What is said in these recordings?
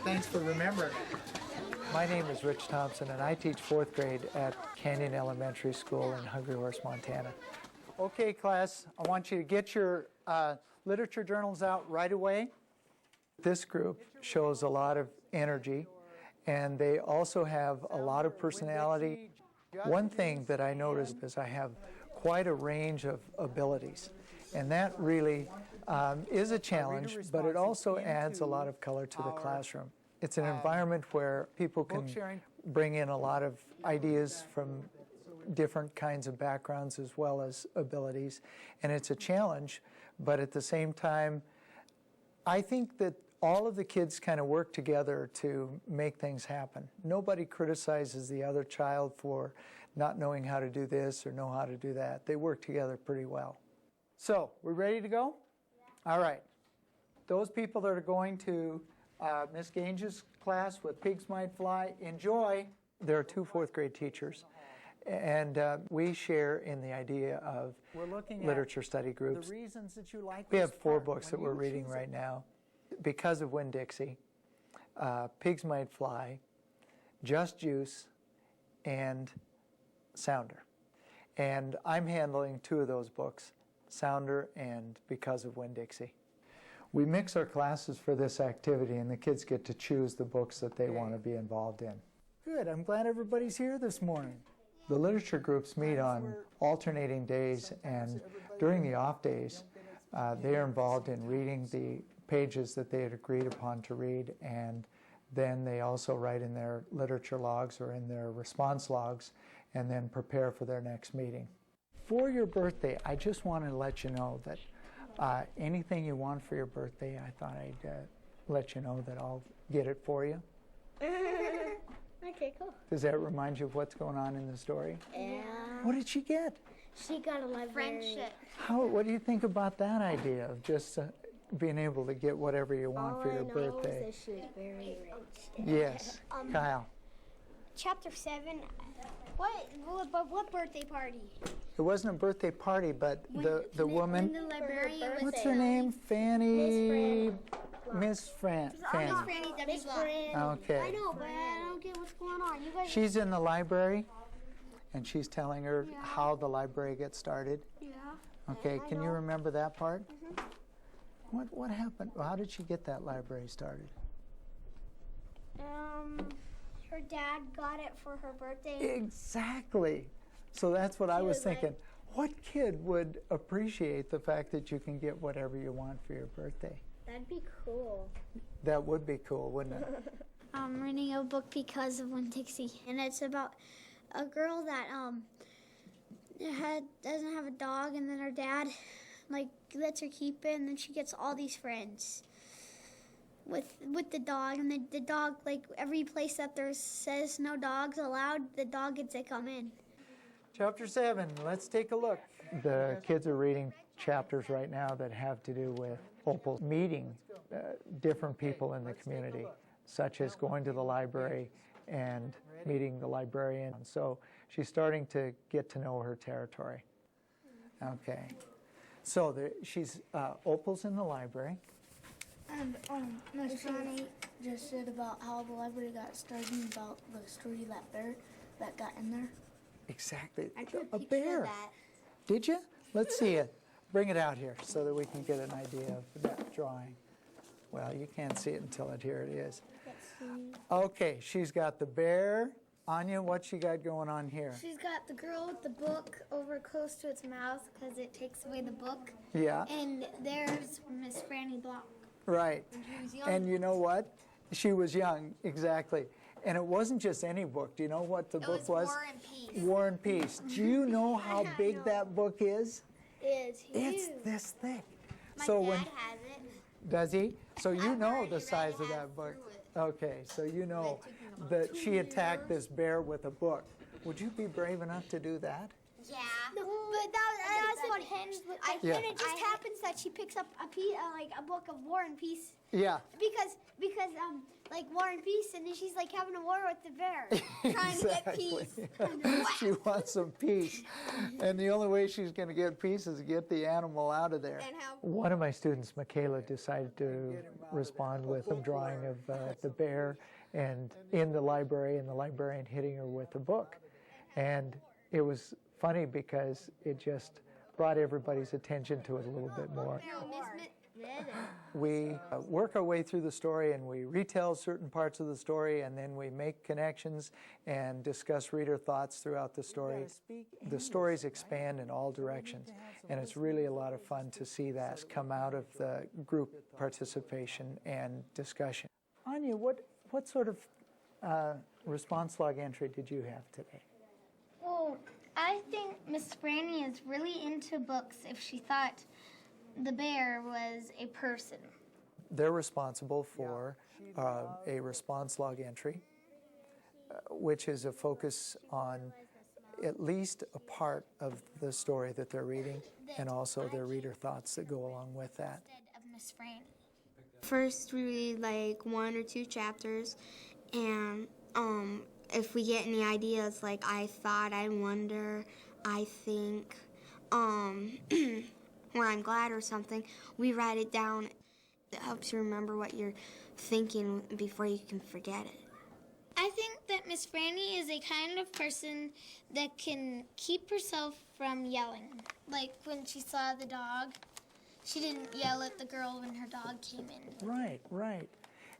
Thanks for remembering. My name is Rich Thompson, and I teach 4th grade at Canyon Elementary School in Hungry Horse, Montana. Okay, class, I want you to get your literature journals out right away. This group shows a lot of energy, and they also have a lot of personality. One thing that I noticed is I have quite a range of abilities, and that really is a challenge, but it also adds a lot of color to the classroom. It's an environment where people can bring in a lot of ideas from different kinds of backgrounds as well as abilities, and it's a challenge, but at the same time, I think that all of the kids kind of work together to make things happen. Nobody criticizes the other child for not knowing how to do this or know how to do that. They work together pretty well. So, we ready to go? Yeah. All right. Those people that are going to Miss Gange's class with Pigs Might Fly, enjoy. There are 2 4th grade teachers, and we share in the idea of literature study groups. The reasons that you like we have 4 books that we're reading right now. Because of Winn-Dixie, Pigs Might Fly, Just Juice, and Sounder. And I'm handling 2 of those books, Sounder and Because of Winn-Dixie. We mix our classes for this activity, and the kids get to choose the books that they want to be involved in. Good. I'm glad everybody's here this morning. The literature groups meet on alternating days, and during the off days, they are involved in reading the pages that they had agreed upon to read, and then they also write in their literature logs or in their response logs, and then prepare for their next meeting. For your birthday, I just wanted to let you know that anything you want for your birthday, I thought I'd let you know that I'll get it for you. Okay, cool. Does that remind you of what's going on in the story? Yeah. What did she get? She got a library. Friendship. What do you think about that idea of just being able to get whatever you want for your birthday? That she was very rich. Yes. Kyle. Chapter 7. What birthday party? It wasn't a birthday party, but the woman. The librarian was What's her name? Fanny. Miss Fanny. Miss Fran. Okay. I know, but I don't get what's going on. You guys. She's in the library, and she's telling her how the library gets started. Yeah. Okay. I Can you know. remember that part? What happened? How did she get that library started? Her dad got it for her birthday. Exactly. So that's what I was thinking. What kid would appreciate the fact that you can get whatever you want for your birthday? That'd be cool. That would be cool, wouldn't it? I'm reading a book because of Winn-Dixie, and it's about a girl that doesn't have a dog, and then her dad lets her keep it, and then she gets all these friends with the dog, and the dog, every place that there says no dogs allowed, the dog gets to come in. Chapter 7, let's take a look. The kids are reading chapters right now that have to do with Opal meeting different people in the community, such as going to the library and meeting the librarian. So she's starting to get to know her territory. Okay. So Opal's in the library. And Miss Johnny just said about how the library got started and about the story of that bear that got in there. Exactly. I drew A picture bear. of that. Did you? Let's see it. Bring it out here so that we can get an idea of that drawing. Well, you can't see it until here it is. Okay, she's got the bear. Anya, what she got going on here? She's got the girl with the book over close to its mouth because it takes away the book. Yeah. And there's Miss Franny Block. Right. When she was young. And you know what? She was young, exactly. And it wasn't just any book. Do you know what the book was? War and Peace. War and Peace. Do you know how big that book is? It's huge. It's this thick. My so dad when has it. does he? So you I've know already the read size of half that book. through it. Okay, so you know that she attacked this bear with a book. Would you be brave enough to do that? Yeah. No, but that's funny. And it just happens that she picks up a book of War and Peace Yeah. Because like War and Peace, and then she's like having a war with the bear, trying to get peace. She wants some peace. And the only way she's going to get peace is to get the animal out of there. One of my students, Michaela, decided to respond with a drawing of the bear and in the library, and the librarian hitting her with a book. And it was funny because it just brought everybody's attention to it a little bit more. We work our way through the story, and we retell certain parts of the story, and then we make connections and discuss reader thoughts throughout the story. The stories expand in all directions, and it's really a lot of fun to see that come out of the group participation and discussion. Anya, what sort of response log entry did you have today? Well, I think Miss Franny is really into books if she thought the bear was a person. They're responsible for a response log entry, which is a focus on at least a part of the story that they're reading, and also their reader thoughts that go along with that. Instead of Miss Franny. First, we read like 1 or 2 chapters, and if we get any ideas, like I thought, I wonder, I think, or I'm glad or something, we write it down. It helps you remember what you're thinking before you can forget it. I think that Miss Franny is a kind of person that can keep herself from yelling. Like when she saw the dog, she didn't yell at the girl when her dog came in. Right.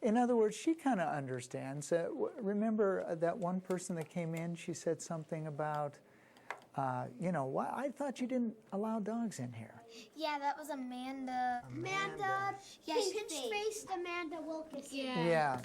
In other words, she kind of understands. Remember that one person that came in, she said something about, I thought you didn't allow dogs in here. Yeah, that was Amanda. Amanda, Yeah, pinch-faced Amanda Wilkes. Yeah.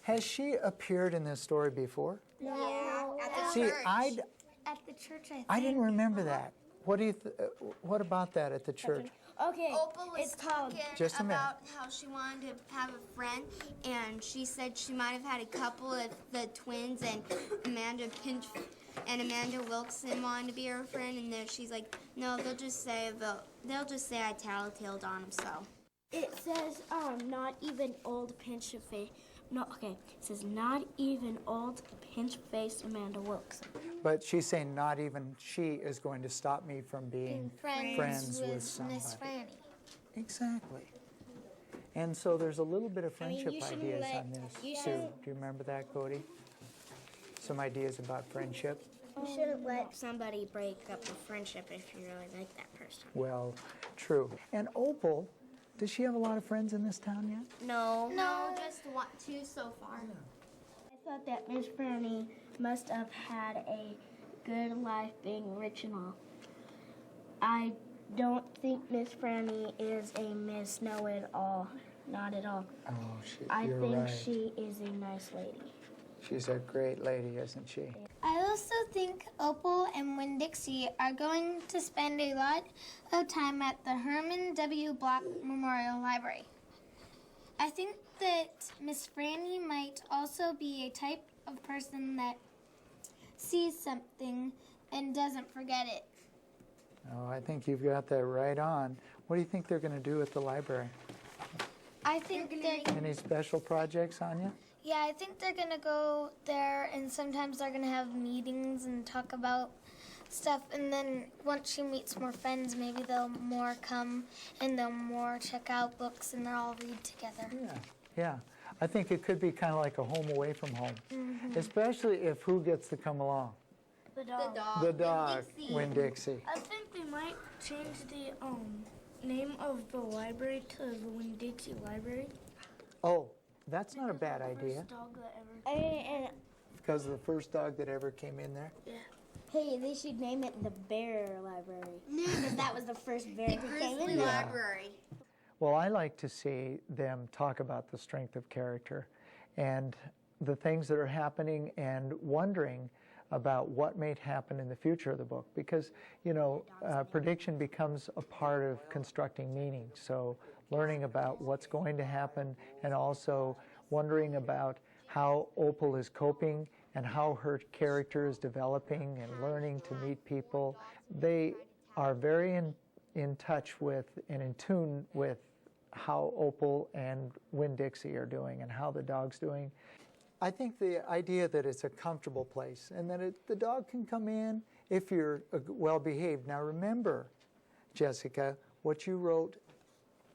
Has she appeared in this story before? No. At the See, church. At the church, I think. I didn't remember that. What about that at the church? Okay, Opal was it's called. Just a minute. about how she wanted to have a friend, and she said she might have had a couple of the twins, and Amanda Wilkson wanted to be her friend, and then she's like, no, they'll just say I tattletaled on them. So It says not even old pinch-faced. No, okay. It says not even old pinch-faced Amanda Wilkes. But she's saying not even she is going to stop me from being friends with Miss somebody. Franny. Exactly. And so there's a little bit of friendship you shouldn't ideas let- on this you too. shouldn't- Do you remember that, Cody? Some ideas about friendship? You shouldn't let somebody break up a friendship if you really like that person. Well, true. And Opal, does she have a lot of friends in this town yet? No. no, just 2 so far. I thought that Miss Franny must have had a good life being rich and all. I don't think Miss Franny is a Miss Know-It-All. Not at all. Oh, I you're think right. she is a nice lady. She's a great lady, isn't she? I also think Opal and Winn-Dixie are going to spend a lot of time at the Herman W. Block Memorial Library. I think that Miss Franny might also be a type of person that sees something and doesn't forget it. Oh, I think you've got that right on. What do you think they're going to do at the library? I think Any special projects, Anya? Yeah, I think they're going to go there, and sometimes they're going to have meetings and talk about stuff. And then once she meets more friends, maybe they'll more come and they'll more check out books and they'll all read together. Yeah. I think it could be kind of like a home away from home, especially if who gets to come along? The dog. The dog, Winn-Dixie. I think they might change the name of the library to the Winn-Dixie Library. Oh, that's not a bad idea, First dog that ever. And because of the first dog that ever came in there. hey, they should name it the Bear Library. Because that was the first bear who came in Grizzly there. Library. Well, I like to see them talk about the strength of character and the things that are happening and wondering about what may happen in the future of the book, because, prediction becomes a part of constructing meaning. So learning about what's going to happen and also wondering about how Opal is coping and how her character is developing and learning to meet people. They are very in touch with and in tune with how Opal and Winn-Dixie are doing and how the dog's doing. I think the idea that it's a comfortable place and that the dog can come in if you're well behaved. Now remember, Jessica, what you wrote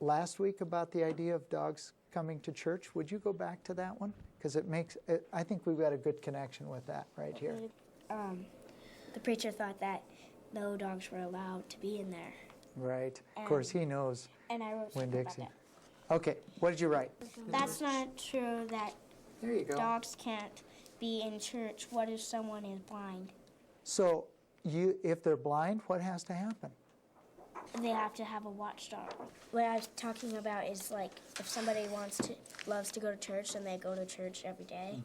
last week about the idea of dogs coming to church. Would you go back to that one? Because I think we've got a good connection with that right here. The preacher thought that no dogs were allowed to be in there. Right. Of course, he knows And I wrote something about Winn-Dixie. that. Okay, what did you write? That's not true that There you go. dogs can't be in church. What if someone is blind? So, if they're blind, what has to happen? They have to have a watchdog. What I was talking about is like if somebody loves to go to church and they go to church every day,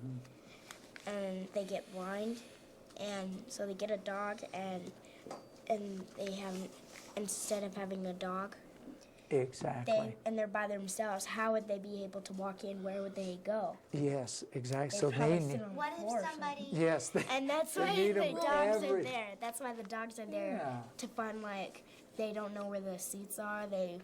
and they get blind, and so they get a dog and they have, instead of having a dog, Exactly. they're by themselves. How would they be able to walk in? Where would they go? Yes, exactly. They'd So probably they sit need. on the What floor or if somebody? Yes. And that's They why need the 'em dogs are every- there. That's why the dogs are there Yeah. to find, like, they don't know where the seats are. They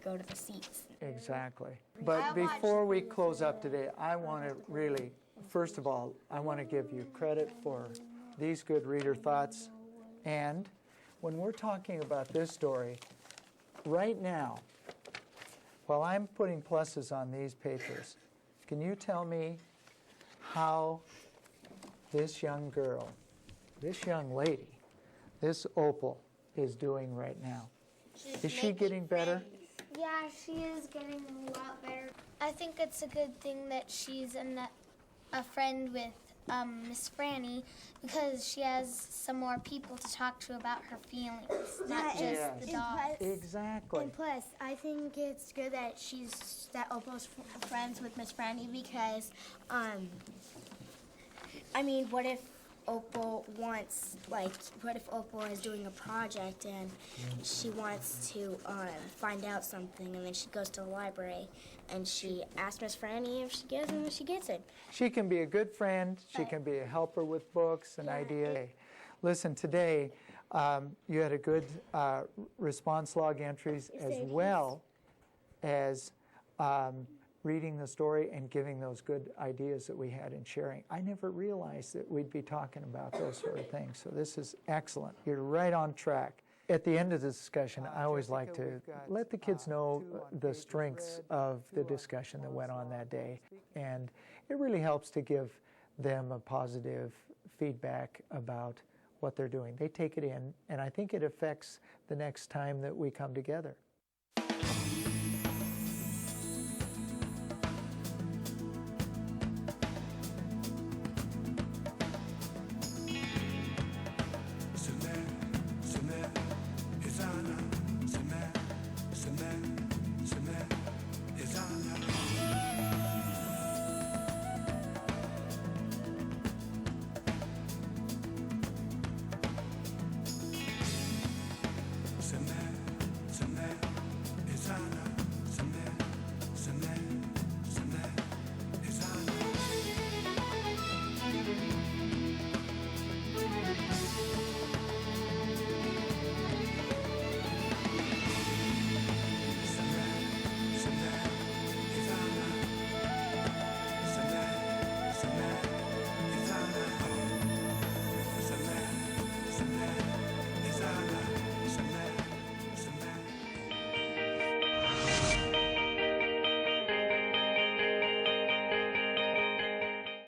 go to the seats. Exactly. But before we close up today, I want to really, first of all, I want to give you credit for these good reader thoughts. And when we're talking about this story, right now, while I'm putting pluses on these papers, can you tell me how this young girl, this young lady, this Opal is doing right now? Is she getting better? Yeah, she is getting a lot better. I think it's a good thing that she's a friend with Miss Franny, because she has some more people to talk to about her feelings, not just Yes. the dog. Exactly. And plus, I think it's good that Opal's friends with Miss Franny because, what if Opal is doing a project and she wants to find out something, and then she goes to the library and she asks Miss Franny if she gets it, and she gets it. She can be a good friend. She can be a helper with books and ideas. Listen, today you had a good response log entries as well as reading the story and giving those good ideas that we had in sharing. I never realized that we'd be talking about those sort of things. So this is excellent. You're right on track. At the end of the discussion, I always like to let the kids know the strengths of the discussion that went on that day. And it really helps to give them a positive feedback about what they're doing. They take it in, and I think it affects the next time that we come together.